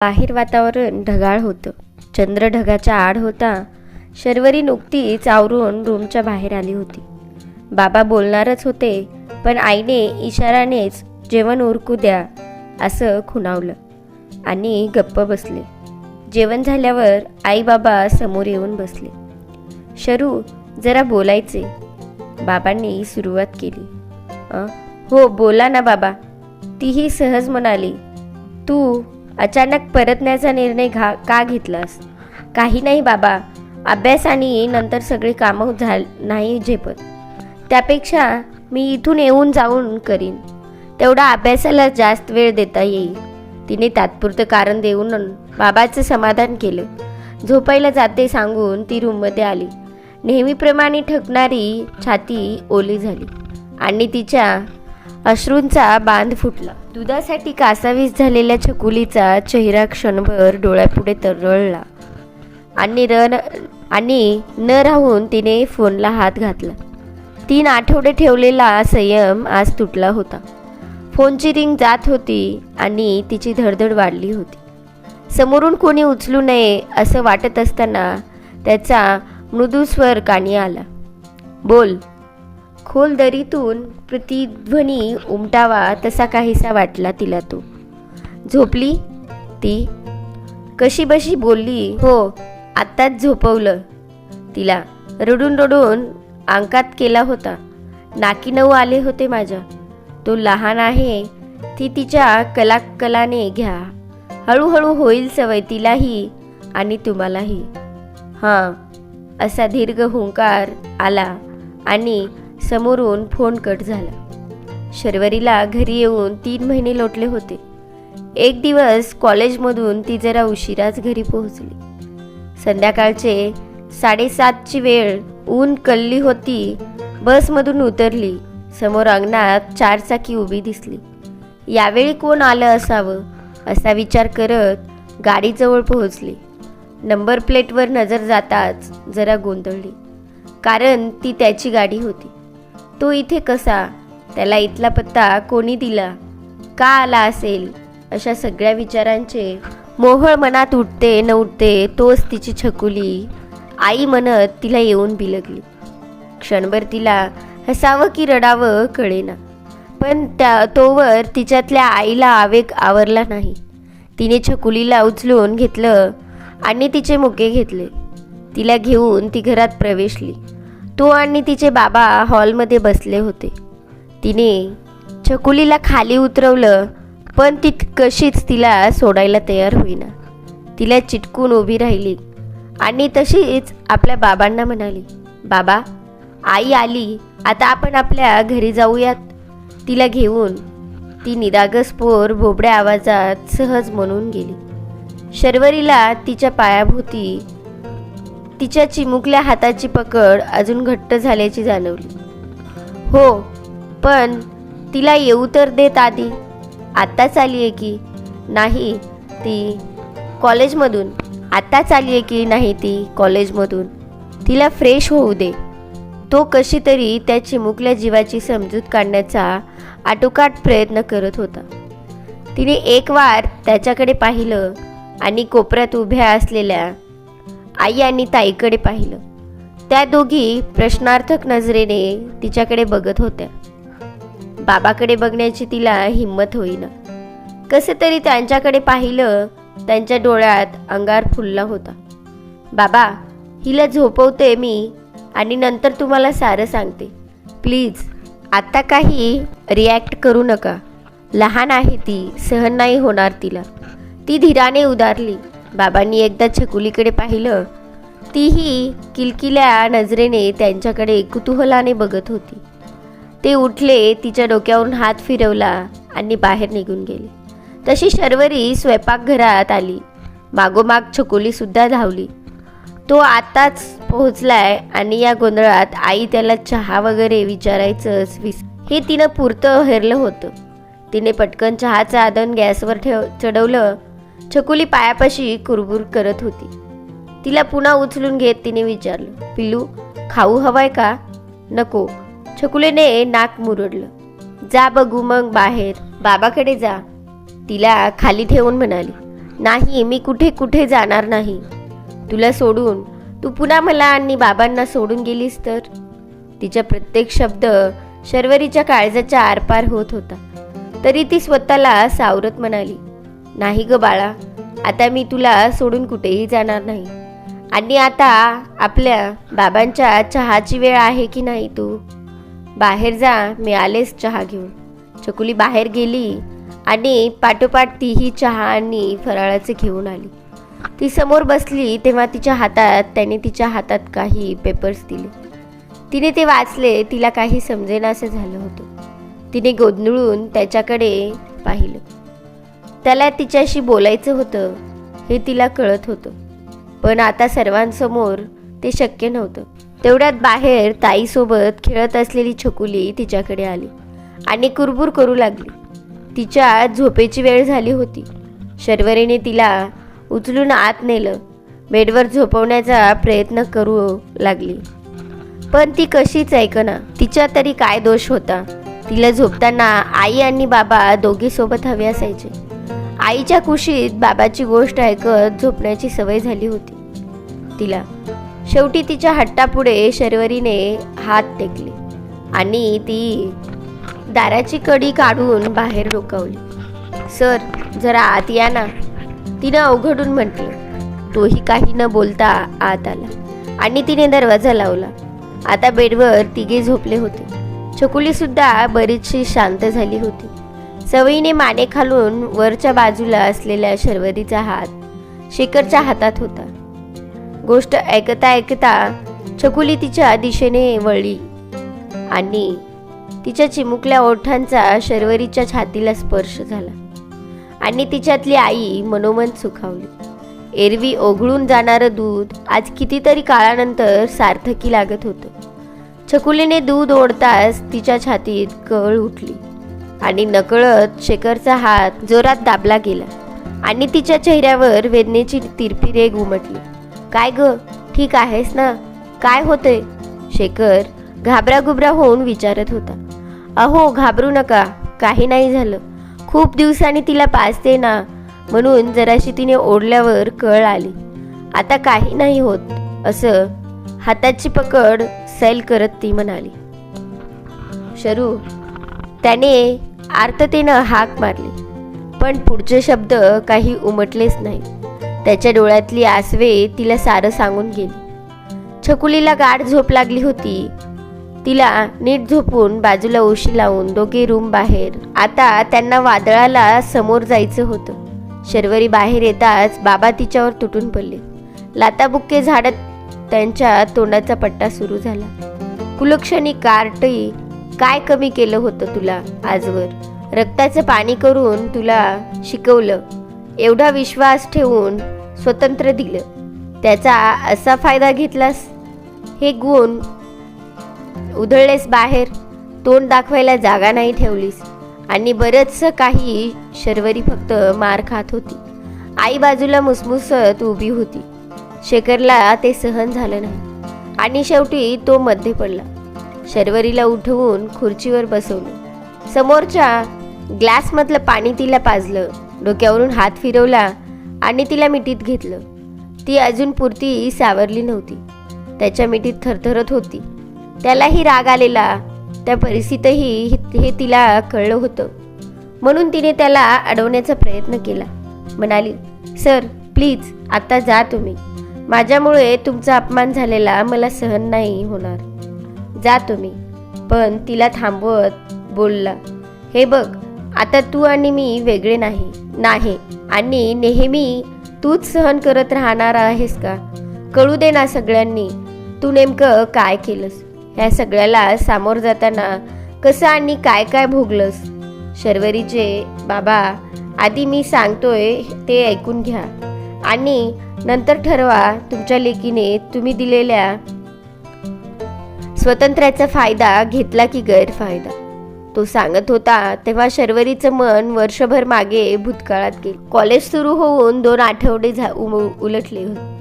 बाहेर वातावरण ढगाळ होतं. चंद्र ढगाच्या आड होता. शर्वरी नुकतीच आवरून रूमच्या बाहेर आली होती. बाबा बोलणारच होते, पण आईने इशारानेच जेवण उरकू द्या असं खुणावलं आणि गप्प बसले. जेवण झाल्यावर आई बाबा समोर येऊन बसले. शरू, जरा बोलायचे, बाबांनी सुरुवात केली. हो बोला ना बाबा, तीही सहज म्हणाली. तू अचानक परतण्याचा निर्णय का घेतलास? काही नाही बाबा, अभ्यास आणि नंतर सगळी कामं नाही झेपत. त्यापेक्षा मी इथून येऊन जाऊन करीन. तेवढा अभ्यासाला जास्त वेळ देता येईल. तिने तात्पुरतं कारण देऊन बाबाचं समाधान केलं. झोपायला जाते सांगून ती रूममध्ये आली. नेहमीप्रमाणे ठकणारी छाती ओली झाली आणि तिच्या अश्रूंचा बांध फुटला. दुधासाठी कासावीस झालेल्या छकुलीचा चेहरा क्षणभर डोळ्यापुढे तरळला आणि न राहून तिने फोनला हात घातला. 3 आठवडे ठेवलेला संयम आज तुटला होता. फोनची रिंग जात होती आणि तिची धडधड वाढली होती. समोरून कोणी उचलू नये असं वाटत असताना त्याचा मृदू स्वर कानी आला. बोल. खोल दरीतून प्रतिध्वनी उमटावा तसा काहीसा वाटला तिला. तो झोपली? ती कशीबशी बोलली. हो, आत्ताच झोपवलं तिला. रडून रडून अंकात केला होता. नाकी 9 आले होते माझ्या. तो लहान आहे, ती तिच्या कलाने घ्या. हळूहळू होईल सवय तिलाही आणि तुम्हालाही. हां, असा दीर्घ हुंकार आला आणि समोरून फोन कट झाला. शर्वरीला घरी येऊन 3 महिने लोटले होते. एक दिवस कॉलेजमधून ती जरा उशिराच घरी पोहोचली. संध्याकाळचे 7:30ची वेळ. ऊन कलली होती. बसमधून उतरली. समोर अंगणात 4 चाकी उभी दिसली. यावेळी कोण आलं असावं असा विचार करत गाडीजवळ पोहोचली. नंबर प्लेटवर नजर जाताच जरा गोंधळली, कारण ती त्याची गाडी होती. तो इथे कसा? त्याला इथला पत्ता कोणी दिला? का आला असेल? अशा सगळ्या विचारांचे मोहळ मनात उठते न उठते तोच तिची छकुली आई म्हणत तिला येऊन बिलगली. क्षणभर तिला हसावं की रडावं कळेना, पण तोवर तिच्यातल्या आईला आवेग आवरला नाही. तिने छकुलीला उचलून घेतलं आणि तिचे मुके घेतले. तिला घेऊन ती घरात प्रवेशली. तो आणि तिचे बाबा हॉलमध्ये बसले होते. तिने छकुलीला खाली उतरवलं, पण ती कशीच तिला सोडायला तयार होईना. तिला चिटकून उभी राहिली आणि तशीच आपल्या बाबांना म्हणाली, बाबा, आई आली, आता आपण आपल्या घरी जाऊयात. तिला घेऊन ती निरागस पोर बोबड्या आवाजात सहज म्हणून गेली. शर्वरीला तिच्या पायाभोवती तिच्या चिमुकल्या हाताची पकड अजून घट्ट झाल्याची जाणवली. हो, पण तिला येऊ तर देत आधी. आत्ताच आली आहे की नाही ती कॉलेजमधून? आत्ताच आली आहे की नाही ती कॉलेजमधून? तिला फ्रेश होऊ दे. तो कशी तरी त्या चिमुकल्या जीवाची समजूत काढण्याचा आटोकाट प्रयत्न करत होता. तिने एक वार त्याच्याकडे पाहिलं आणि कोपऱ्यात उभ्या असलेल्या आई आणि ताईकडे पाहिलं. त्या दोघी प्रश्नार्थक नजरेने तिच्याकडे बघत होत्या. बाबाकडे बघण्याची तिला हिंमत होईना. कसे तरी त्यांच्याकडे पाहिलं. त्यांच्या डोळ्यात अंगार फुलला होता. बाबा, हिला झोपवते मी आणि नंतर तुम्हाला सारं सांगते. प्लीज आता काही रिॲक्ट करू नका. लहान आहे ती, सहन नाही होणार तिला. ती धीराने उदारली. बाबांनी एकदा छकुलीकडे पाहिलं. तीही किलकिल्या नजरेने त्यांच्याकडे कुतूहलाने बघत होती. ते उठले, तिच्या डोक्यावरून हात फिरवला आणि बाहेर निघून गेले. तशी शर्वरी स्वयंपाकघरात आली. मागोमाग छकुलीसुद्धा धावली. तो आताच पोहोचलाय आणि या गोंधळात आई त्याला चहा वगैरे विचारायचंच हे तिनं पुरतं हेरलं होतं. तिने पटकन चहाचं आदन गॅसवर चढवलं. छकुली पायापाशी कुरबुर करत होती. तिला पुन्हा उचलून घेत तिने विचारलं, पिल्लू, खाऊ हवाय का? नको. छकुलीने नाक मुरडलं. जा बघू मग बाहेर, बाबाकडे जा. तिला खाली ठेवून म्हणाली, नाही, मी कुठे कुठे जाणार नाही तुला सोडून. तू पुन्हा मला आणि बाबांना सोडून गेलीस तर. तिचा प्रत्येक शब्द शर्वरीच्या काळजाच्या आरपार होत होता. तरी ती स्वतःला सावरत म्हणाली, नाही ग बाळा, आता मी तुला सोडून कुठेही जाणार नाही. आणि आता आपल्या बाबांच्या चहाची वेळ आहे की नाही. तू बाहेर जा, मी आलेच चहा घेऊन. चकुली बाहेर गेली आणि पाठोपाठ तीही चहा आणि फराळाचे घेऊन आली. ती समोर बसली तेव्हा त्याने तिच्या हातात काही पेपर्स दिले. तिने ते वाचले. तिला काही समजेनासे झालं होतं. तिने गोंधळून त्याच्याकडे पाहिलं. त्याला तिच्याशी बोलायचं होतं हे तिला कळत होतं, पण आता सर्वांसमोर ते शक्य नव्हतं. तेवढ्यात बाहेर ताईसोबत खेळत असलेली छकुली तिच्याकडे आली आणि कुरबुर करू लागली. तिच्या झोपेची वेळ झाली होती. शर्वरीने तिला उचलून आत नेलं. बेडवर झोपवण्याचा प्रयत्न करू लागली, पण ती कशीच ऐकना. तिच्या तरी काय दोष होता. तिला झोपताना आई आणि बाबा दोघे सोबत हवे असायचे. आईच्या कुशीत बाबाची गोष्ट ऐकत झोपण्याची सवय झाली होती तिला. शेवटी तिच्या हट्टापुढे शर्वरीने हात टेकले आणि ती दाराची कडी काढून बाहेर डोकावली. सर, जरा आत या ना, तिनं अवघडून म्हटलं. तोही काही न बोलता आत आला आणि तिने दरवाजा लावला. आता बेडवर तिघे झोपले होते. छकुली सुद्धा बरीचशी शांत झाली होती. सवयीने माने खालून वरच्या बाजूला असलेल्या शर्वरीचा हात शेखरच्या हातात होता. गोष्ट ऐकता ऐकता छकुली तिच्या दिशेने वळली आणि तिच्या चिमुकल्या ओठांचा शर्वरीच्या छातीला स्पर्श झाला आणि तिच्यातली आई मनोमन सुखावली. एरवी ओघळून जाणारं दूध आज कितीतरी काळानंतर सार्थकी लागत होतं. छकुलीने दूध ओढताच तिच्या छातीत कळ उठली आणि नकळत शेखरचा हात जोरात दाबला गेला आणि तिच्या चेहऱ्यावर वेदनेची तिरपी रेघ उमटली. काय ग, ठीक आहेस ना? काय होते? शेखर घाबरागुबरा होऊन विचारत होता. अहो, घाबरू नका, काही नाही झालं. खूप दिवसांनी तिला पाजते ना, म्हणून जराशी तिने ओढल्यावर कळ आली. आता काही नाही होत, असं हाताची पकड सैल करत ती म्हणाली. शरू, त्याने आर्ततेनं हाक मारली, पण पुढचे शब्द काही उमटलेच नाही. त्याच्या डोळ्यातली आसवे तिला सारं सांगून गेली. छकुलीला गाढ झोप लागली होती. तिला नीट झोपून बाजूला उशी लावून दोघे रूम बाहेर. आता त्यांना वादळाला समोर जायचं होतं. शर्वरी बाहेर येताच बाबा तिच्यावर तुटून पडले. लाताबुक्के झाडत त्यांच्या तोंडाचा पट्टा सुरू झाला. कुलक्षणी कार्टी, काय कमी केलं होतं तुला आजवर? रक्ताचं पाणी करून तुला शिकवलं, एवढा विश्वास ठेवून स्वतंत्र दिलं, त्याचा असा फायदा घेतलास? हे गुण उधळलेस बाहेर, तोंड दाखवायला जागा नाही ठेवलीस आणि बरंचसं काही. शर्वरी फक्त मार खात होती. आई बाजूला मुसमुसत उभी होती. शेखरला ते सहन झालं नाही आणि शेवटी तो मध्ये पडला. शर्वरीला उठवून खुर्चीवर बसवलं. समोरच्या ग्लासमधलं पाणी तिला पाजलं. डोक्यावरून हात फिरवला आणि तिला मिठीत घेतलं. ती अजून पुरती सावरली नव्हती. त्याच्या मिठीत थरथरत होती. त्यालाही राग आलेला. त्या परिस्थितीतही हे तिला कळलं होतं, म्हणून तिने त्याला अडवण्याचा प्रयत्न केला. म्हणाली, सर प्लीज, आता जा तुम्ही. माझ्यामुळे तुमचा अपमान झालेला मला सहन नाही होणार. जा तुम्ही. पण तिला थांबवत बोलला, हे बघ, आता तू आणि मी वेगळे नाही आणि नेहमी तूच सहन करत राहणार आहेस का? कळू दे ना सगळ्यांनी, तू नेमकं काय केलंस? ह्या सगळ्याला सामोर जाताना कसं आणि काय काय भोगलंस? शर्वरीचे बाबा, आधी मी सांगतोय ते ऐकून घ्या आणि नंतर ठरवा तुमच्या लेकीने तुम्ही दिलेल्या स्वातंत्र्याचा फायदा घेतला की गैरफायदा. तो सांगत होता तेव्हा शर्वरीचं मन वर्षभर मागे भूतकाळात गेले. कॉलेज सुरू होऊन 2 आठवडे उलटले होते.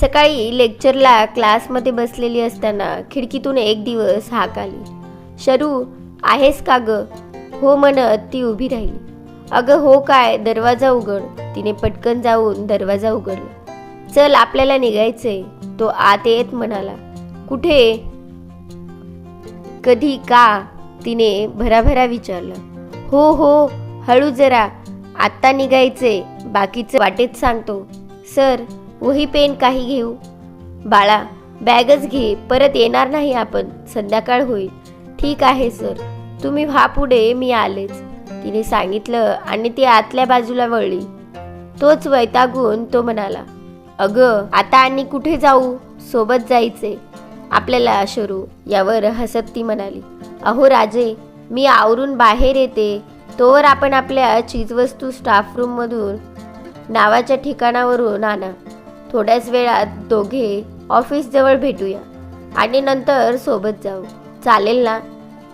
सकाळी लेक्चरला क्लासमध्ये बसलेली असताना खिडकीतून एक दिवस हाक आली. शरू, आहेस का ग? हो म्हणत ती उभी राहिली. अगं हो काय, दरवाजा उघड. तिने पटकन जाऊन दरवाजा उघडला. चल आपल्याला निघायचंय, तो आत येत म्हणाला. कुठे? कधी? का? तिने भराभरा विचारलं. हो हळू जरा, आत्ता निघायचे, बाकीचं वाटेत सांगतो. सर वही पेन काही घेऊ? बाळा बॅगच घे, परत येणार नाही आपण, संध्याकाळ होईल. ठीक आहे सर, तुम्ही व्हा पुढे, मी आलेच, तिने सांगितलं आणि ती आतल्या बाजूला वळली. तोच वैतागून तो म्हणाला. अगं आता आणि कुठे जाऊ? सोबत जायचे आपल्याला शरू. यावर हसत ती म्हणाली. अहो राजे, मी आवरून बाहेर येते, तोवर आपण आपल्या चीजवस्तू स्टाफ रूममधून नावाच्या ठिकाणावरून आणा. थोड्याच वेळात दोघे ऑफिसजवळ भेटूया आणि नंतर सोबत जाऊ, चालेल ना?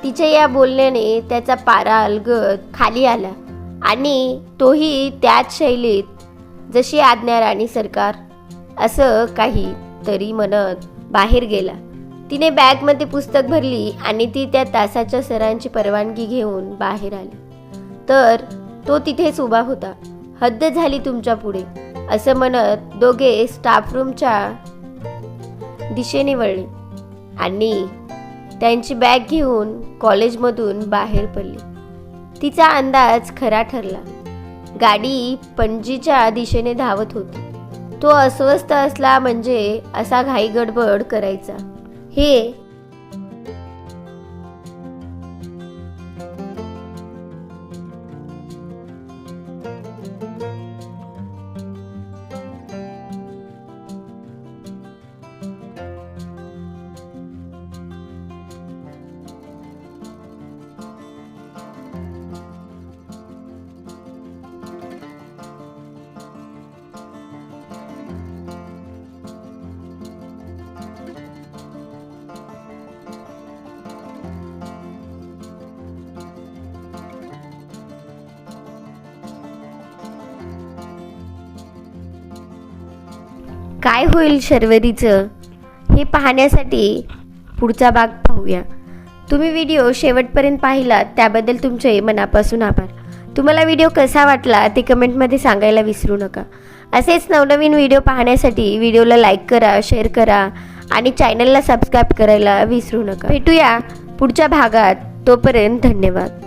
तिच्या या बोलण्याने त्याचा पारा अलगद खाली आला आणि तोही त्याच शैलीत, जशी आज्ञा राणी सरकार, असं काही तरी म्हणत बाहेर गेला. तिने बॅगमध्ये पुस्तक भरली आणि ती त्या तासाच्या सरांची परवानगी घेऊन बाहेर आली तर तो तिथेच उभा होता. हद्द झाली तुमच्या पुढे, असं म्हणत दोघे स्टाफ रूमच्या दिशेने वळले आणि त्यांची बॅग घेऊन कॉलेजमधून बाहेर पडली. तिचा अंदाज खरा ठरला. गाडी पणजीच्या दिशेने धावत होती. तो अस्वस्थ असला म्हणजे असा घाई गडबड करायचा, हे काय होईल शर्वरीचं हे पाहण्यासाठी पुढचा भाग पाहूया. तुम्ही व्हिडिओ शेवटपर्यंत पाहिलात त्याबद्दल तुमचे मनापासून आभार. तुम्हाला व्हिडिओ कसा वाटला ते कमेंटमध्ये सांगायला विसरू नका. असेच नवनवीन व्हिडिओ पाहण्यासाठी व्हिडिओला लाईक करा, शेअर करा आणि चॅनलला सबस्क्राईब करायला विसरू नका. भेटूया पुढच्या भागात. तोपर्यंत धन्यवाद.